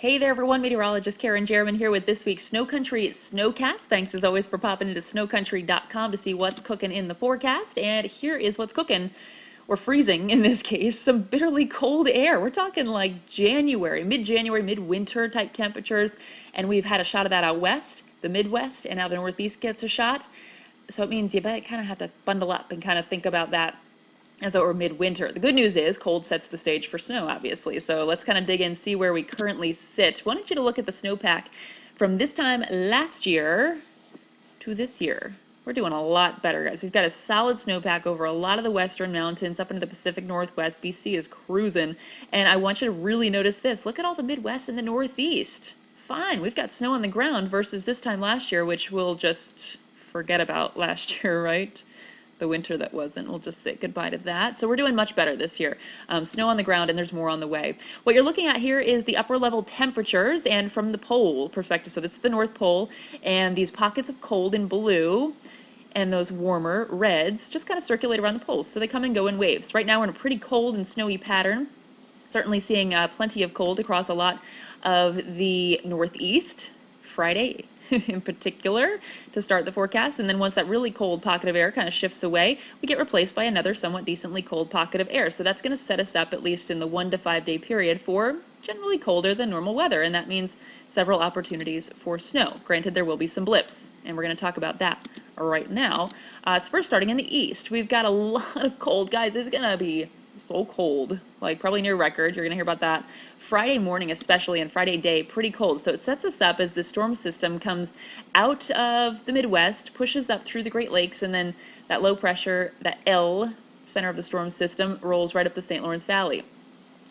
Hey there everyone, Meteorologist Kerrin Jeromin here with this week's SnoCountry SnoCast. Thanks as always for popping into SnoCountry.com to see what's cooking in the forecast. And here is what's cooking, or freezing in this case, some bitterly cold air. We're talking like January, mid-winter type temperatures. And we've had a shot of that out west, the Midwest, and now the Northeast gets a shot. So it means you kind of have to bundle up and kind of think about that as though we're midwinter. The good news is cold sets the stage for snow, obviously. So let's kind of dig in, see where we currently sit. I wanted you to look at the snowpack from this time last year to this year. We're doing a lot better, guys. We've got a solid snowpack over a lot of the western mountains up into the Pacific Northwest. BC is cruising. And I want you to really notice this. Look at all the Midwest and the Northeast. Fine, we've got snow on the ground versus this time last year, which we'll just forget about last year, right? The winter that wasn't. We'll just say goodbye to that. So we're doing much better this year. Snow on the ground, and there's more on the way. What you're looking at here is the upper level temperatures and from the pole perspective. So this is the North Pole, and these pockets of cold in blue and those warmer reds just kind of circulate around the poles. So they come and go in waves. Right now we're in a pretty cold and snowy pattern. Certainly seeing plenty of cold across a lot of the Northeast. Friday in particular to start the forecast, and then once that really cold pocket of air kind of shifts away, we get replaced by another somewhat decently cold pocket of air. So that's going to set us up, at least in the 1 to 5 day period, for generally colder than normal weather, and that means several opportunities for snow. Granted, there will be some blips, and we're going to talk about that right now. So first, starting in the east, we've got a lot of cold. Guys, it's going to be so cold, like probably near record. You're gonna hear about that Friday morning, especially, and Friday day, pretty cold. So it sets us up as the storm system comes out of the Midwest, pushes up through the Great Lakes, and then that low pressure, that L center of the storm system, rolls right up the St. Lawrence Valley.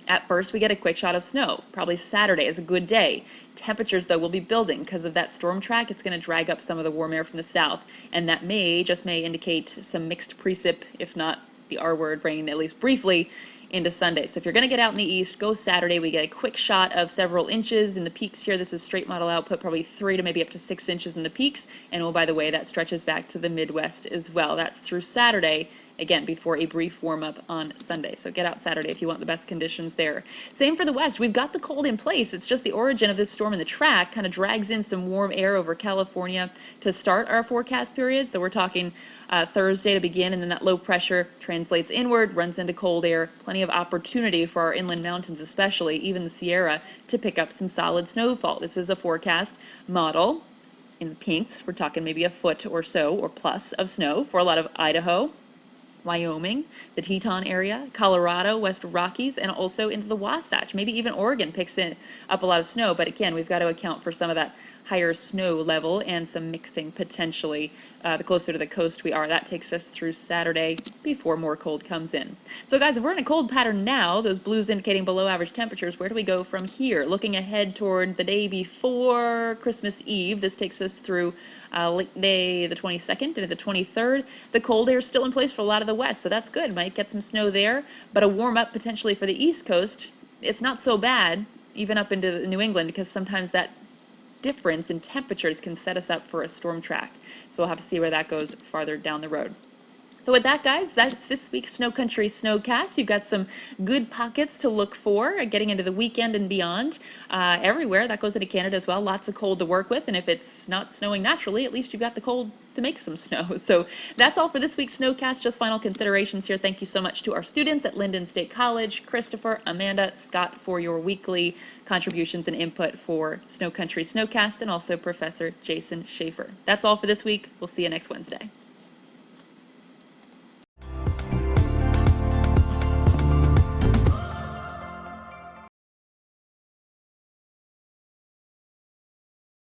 At first, we get a quick shot of snow. Probably Saturday is a good day. Temperatures, though, will be building because of that storm track. It's going to drag up some of the warm air from the south, and that just may indicate some mixed precip, if not the R word, rain, at least briefly, into Sunday. So if you're going to get out in the east, go Saturday. We get a quick shot of several inches in the peaks here. This is straight model output, probably 3 to maybe up to 6 inches in the peaks. And oh, by the way, that stretches back to the Midwest as well. That's through Saturday, again, before a brief warm-up on Sunday. So get out Saturday if you want the best conditions there. Same for the west. We've got the cold in place. It's just the origin of this storm in the track kind of drags in some warm air over California to start our forecast period. So we're talking Thursday to begin, and then that low pressure translates inward, runs into cold air. Plenty of opportunity for our inland mountains, especially, even the Sierra, to pick up some solid snowfall. This is a forecast model. In the pinks, we're talking maybe a foot or so or plus of snow for a lot of Idaho, Wyoming, the Teton area, Colorado, West Rockies, and also into the Wasatch. Maybe even Oregon picks up a lot of snow, but again, we've got to account for some of that higher snow level and some mixing potentially. The closer to the coast we are, that takes us through Saturday before more cold comes in. So guys, if we're in a cold pattern now, those blues indicating below average temperatures, where do we go from here? Looking ahead toward the day before Christmas Eve, this takes us through late day the 22nd into the 23rd. The cold air is still in place for a lot of the west, so that's good. Might get some snow there, but a warm up potentially for the east coast. It's not so bad, even up into New England, because sometimes that difference in temperatures can set us up for a storm track. So we'll have to see where that goes farther down the road. So with that, guys, that's this week's SnoCountry SnoCast. You've got some good pockets to look for, getting into the weekend and beyond. Everywhere, that goes into Canada as well. Lots of cold to work with, and if it's not snowing naturally, at least you've got the cold to make some snow. So that's all for this week's SnoCast. Just final considerations here. Thank you so much to our students at Lyndon State College, Christopher, Amanda, Scott, for your weekly contributions and input for SnoCountry SnoCast, and also Professor Jason Schaefer. That's all for this week. We'll see you next Wednesday.